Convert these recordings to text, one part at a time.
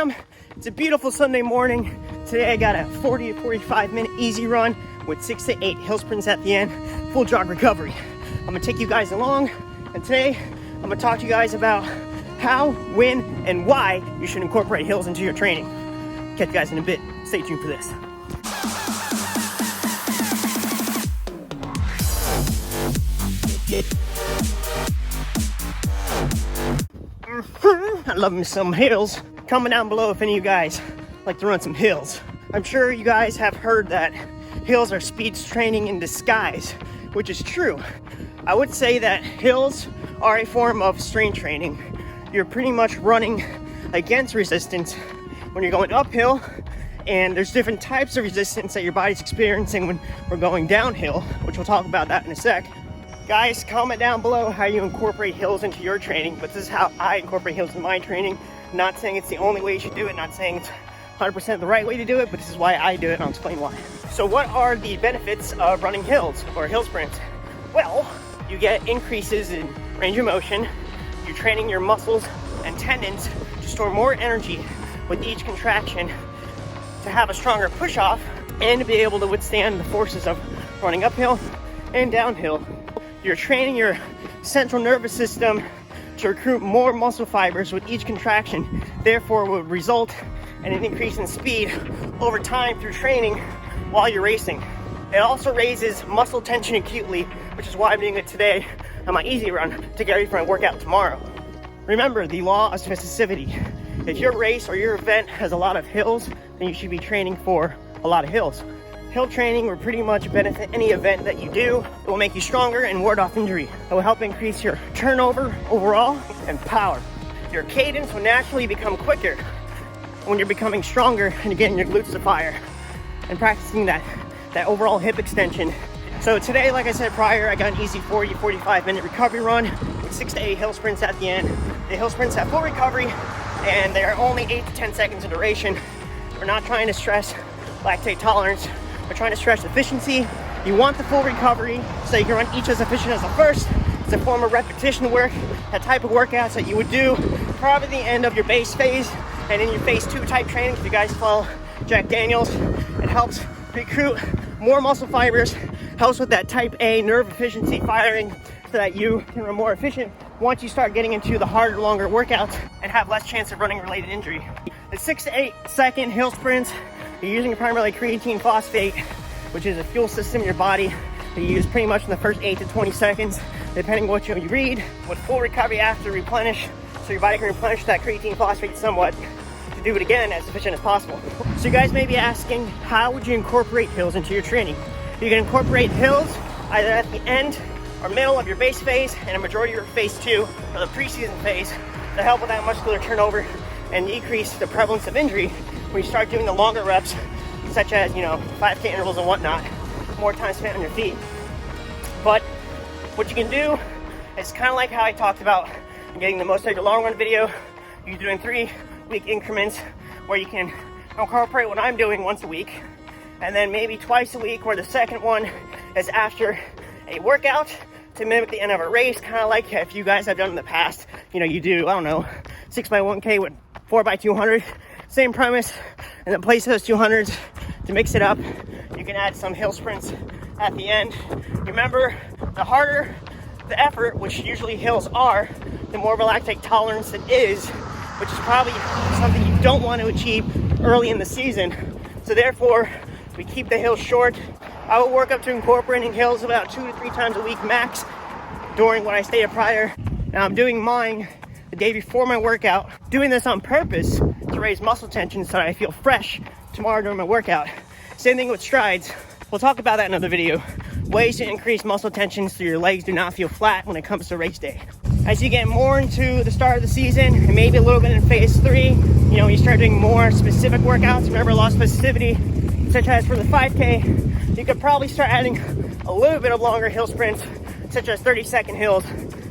fam, it's a beautiful Sunday morning. Today I got a 40 to 45 minute easy run with 6 to 8 hill sprints at the end, full jog recovery. I'm gonna take you guys along, and today I'm gonna talk to you guys about how, when, and why you should incorporate hills into your training. Catch you guys in a bit. Stay tuned for this. I love me some hills. Comment down below if any of you guys like to run some hills. I'm sure you guys have heard that hills are speed training in disguise, which is true. I would say that hills are a form of strength training. You're pretty much running against resistance when you're going uphill, and there's different types of resistance that your body's experiencing when we're going downhill, which we'll talk about that in a sec. Guys, comment down below how you incorporate hills into your training, but this is how I incorporate hills in my training. Not saying it's the only way you should do it, not saying it's 100% the right way to do it, but this is why I do it, and I'll explain why. So what are the benefits of running hills or hill sprints? Well, you get increases in range of motion. You're training your muscles and tendons to store more energy with each contraction, to have a stronger push off, and to be able to withstand the forces of running uphill and downhill. You're training your central nervous system to recruit more muscle fibers with each contraction, therefore will result in an increase in speed over time through training while you're racing. It also raises muscle tension acutely, which is why I'm doing it today on my easy run to get ready for my workout tomorrow. Remember the law of specificity. If your race or your event has a lot of hills, then you should be training for a lot of hills. Hill training will pretty much benefit any event that you do. It will make you stronger and ward off injury. It will help increase your turnover overall and power. Your cadence will naturally become quicker when you're becoming stronger and getting your glutes to fire and practicing that overall hip extension. So today, like I said prior, I got an easy 40-45 minute recovery run with 6 to 8 hill sprints at the end. The hill sprints have full recovery and they are only 8 to 10 seconds in duration. We're not trying to stress lactate tolerance. We're trying to stress efficiency. You want the full recovery so you can run each as efficient as the first. It's a form of repetition work, that type of workouts that you would do probably the end of your base phase and in your phase 2 type training. If you guys follow Jack Daniels, it helps recruit more muscle fibers, helps with that type A nerve efficiency firing so that you can run more efficient once you start getting into the harder, longer workouts and have less chance of running related injury. The 6 to 8 second hill sprints, you're using primarily creatine phosphate, which is a fuel system in your body that you use pretty much in the first 8 to 20 seconds, depending what you read, with full recovery after replenish, so your body can replenish that creatine phosphate somewhat to do it again as efficient as possible. So you guys may be asking, how would you incorporate hills into your training? You can incorporate hills either at the end or middle of your base phase and a majority of your phase 2 or the preseason phase to help with that muscular turnover and decrease the prevalence of injury when you start doing the longer reps, such as, 5K intervals and whatnot, more time spent on your feet. But what you can do is kind of like how I talked about getting the most out of your long run video. You're doing 3-week increments where you can incorporate what I'm doing once a week, and then maybe twice a week, where the second one is after a workout to mimic the end of a race, kind of like if you guys have done in the past. You do, 6x1K with 4x200. Same premise, and then place those 200s to mix it up. You can add some hill sprints at the end. Remember, the harder the effort, which usually hills are, the more of a lactate tolerance it is, which is probably something you don't want to achieve early in the season. So therefore, we keep the hills short. I will work up to incorporating hills about 2 to 3 times a week max during what I stated prior. Now I'm doing mine the day before my workout, doing this on purpose to raise muscle tension so that I feel fresh tomorrow during my workout. Same thing with strides. We'll talk about that in another video. Ways to increase muscle tension so your legs do not feel flat when it comes to race day. As you get more into the start of the season, and maybe a little bit in phase 3, you start doing more specific workouts. Remember, a lot of specificity, such as for the 5K, you could probably start adding a little bit of longer hill sprints, such as 30-second hills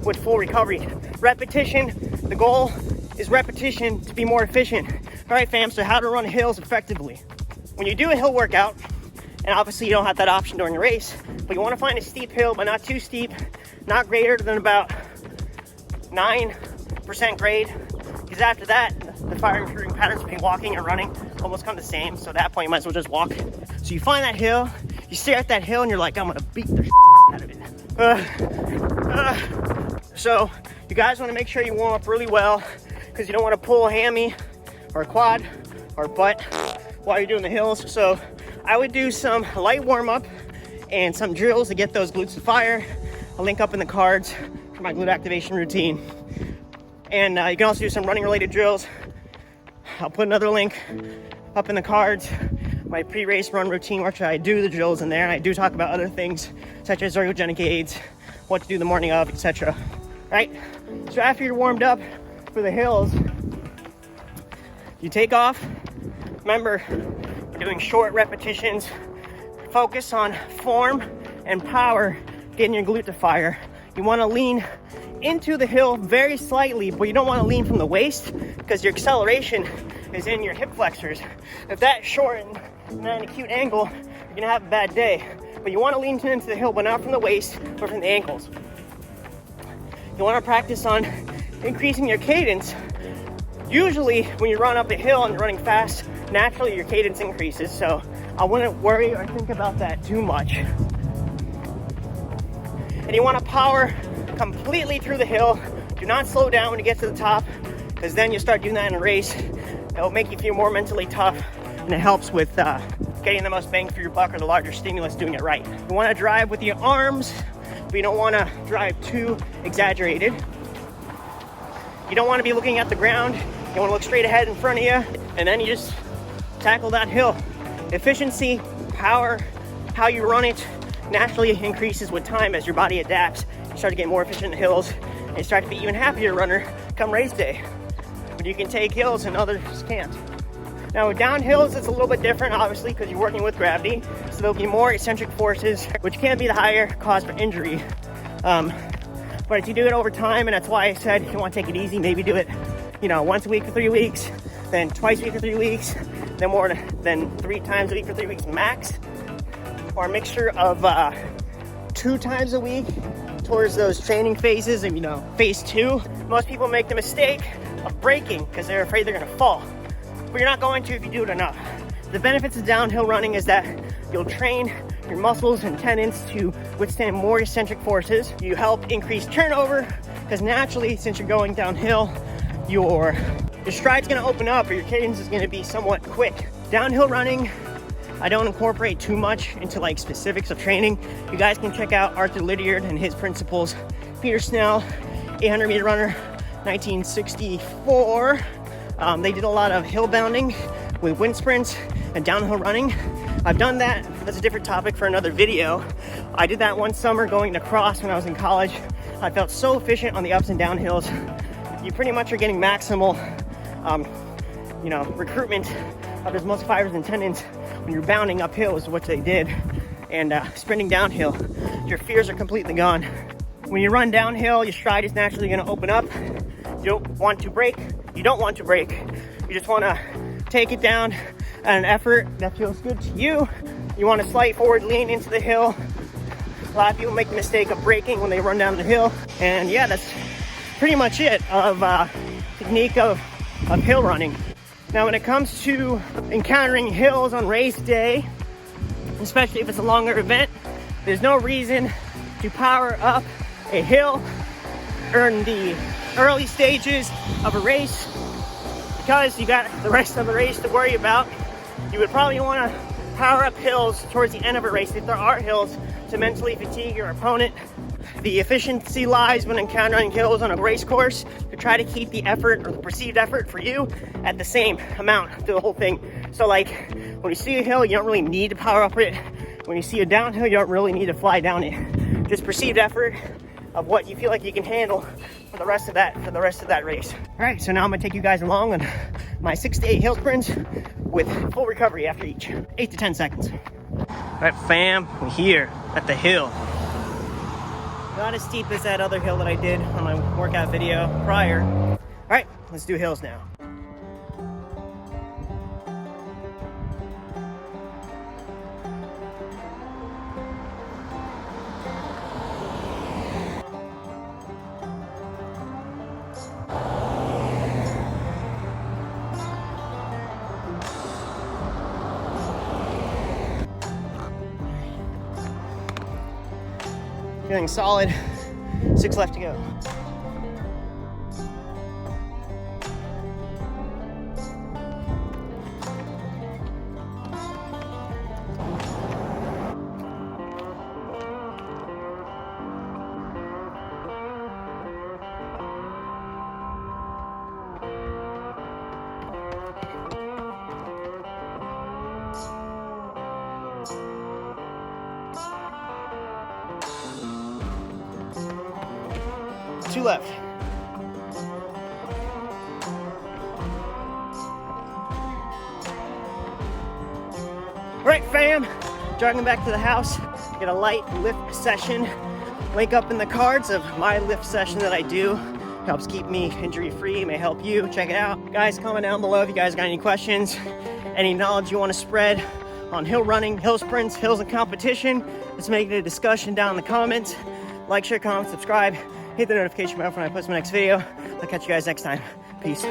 with full recovery. Repetition, the goal is repetition to be more efficient. All right, fam, so how to run hills effectively. When you do a hill workout, and obviously you don't have that option during a race, but you want to find a steep hill, but not too steep, not greater than about 9% grade, because after that, the firing shooting patterns between walking and running almost come the same. So at that point, you might as well just walk. So you find that hill, you stare at that hill, and you're like, I'm gonna beat the out of it. So you guys want to make sure you warm up really well, because you don't want to pull a hammy or a quad or butt while you're doing the hills. So I would do some light warm up and some drills to get those glutes to fire. I'll link up in the cards for my glute activation routine. And you can also do some running related drills. I'll put another link up in the cards. My pre-race run routine, which I do the drills in there, and I do talk about other things such as ergogenic aids, what to do the morning of, etc. Right? So after you're warmed up for the hills, you take off. Remember, we're doing short repetitions. Focus on form and power, getting your glute to fire. You want to lean into the hill very slightly, but you don't want to lean from the waist, because your acceleration is in your hip flexors. If that's short and at an acute angle, you're gonna have a bad day. But you want to lean into the hill, but not from the waist, but from the ankles. You want to practice on increasing your cadence. Usually when you run up a hill and you're running fast, naturally your cadence increases, so I wouldn't worry or think about that too much. And you want to power completely through the hill. Do not slow down when you get to the top, because then you start doing that in a race. It'll make you feel more mentally tough, and it helps with getting the most bang for your buck, or the larger stimulus doing it right. You want to drive with your arms, but you don't want to drive too exaggerated. You don't want to be looking at the ground. You want to look straight ahead in front of you, and then you just tackle that hill. Efficiency, power, how you run it naturally increases with time as your body adapts. You start to get more efficient in hills, and you start to be even happier runner come race day. But you can take hills and others can't. Now with downhills, it's a little bit different, obviously, because you're working with gravity. So there'll be more eccentric forces, which can be the higher cause for injury. But if you do it over time, and that's why I said you want to take it easy, maybe do it, once a week for 3 weeks, then twice a week for 3 weeks, then more than 3 times a week for 3 weeks max, or a mixture of 2 times a week towards those training phases. And phase 2, most people make the mistake of braking because they're afraid they're going to fall. But you're not going to if you do it enough. The benefits of downhill running is that you'll train your muscles and tendons to withstand more eccentric forces. You help increase turnover, because naturally, since you're going downhill, your stride's going to open up, or your cadence is going to be somewhat quick. Downhill running, I don't incorporate too much into specifics of training. You guys can check out Arthur Lydiard and his principles. Peter Snell, 800 meter runner, 1964. They did a lot of hill bounding with wind sprints and downhill running. I've done that. That's a different topic for another video. I did that one summer going to cross when I was in college. I felt so efficient on the ups and down hills. You pretty much are getting maximal, recruitment of those muscle fibers and tendons when you're bounding uphill, is what they did. And sprinting downhill, your fears are completely gone. When you run downhill, your stride is naturally going to open up. You don't want to brake. You just want to take it down at an effort that feels good to you. You want a slight forward lean into the hill. A lot of people make the mistake of braking when they run down the hill. And yeah, that's pretty much it of technique of hill running. Now when it comes to encountering hills on race day, especially if it's a longer event, there's no reason to power up a hill in the early stages of a race, because you got the rest of the race to worry about. You would probably want to power up hills towards the end of a race, if there are hills, to mentally fatigue your opponent. The efficiency lies when encountering hills on a race course, to try to keep the effort, or the perceived effort for you, at the same amount through the whole thing. So when you see a hill, you don't really need to power up it. When you see a downhill, you don't really need to fly down it. Just perceived effort of what you feel like you can handle for the rest of that race. All right, so now I'm gonna take you guys along on my 6 to 8 hill sprints with full recovery after each, 8 to 10 seconds. All right, fam, we're here at the hill. Not as steep as that other hill that I did on my workout video prior. All right, let's do hills now. Feeling solid. 6 left to go. Two left. All right, fam, jogging back to the house, get a light lift session. Link up in the cards of my lift session that I do. Helps keep me injury free, may help you. Check it out. Guys, comment down below if you guys got any questions, any knowledge you want to spread on hill running, hill sprints, hills and competition. Let's make it a discussion down in the comments. Like, share, comment, subscribe. Hit the notification bell when I post my next video. I'll catch you guys next time. Peace.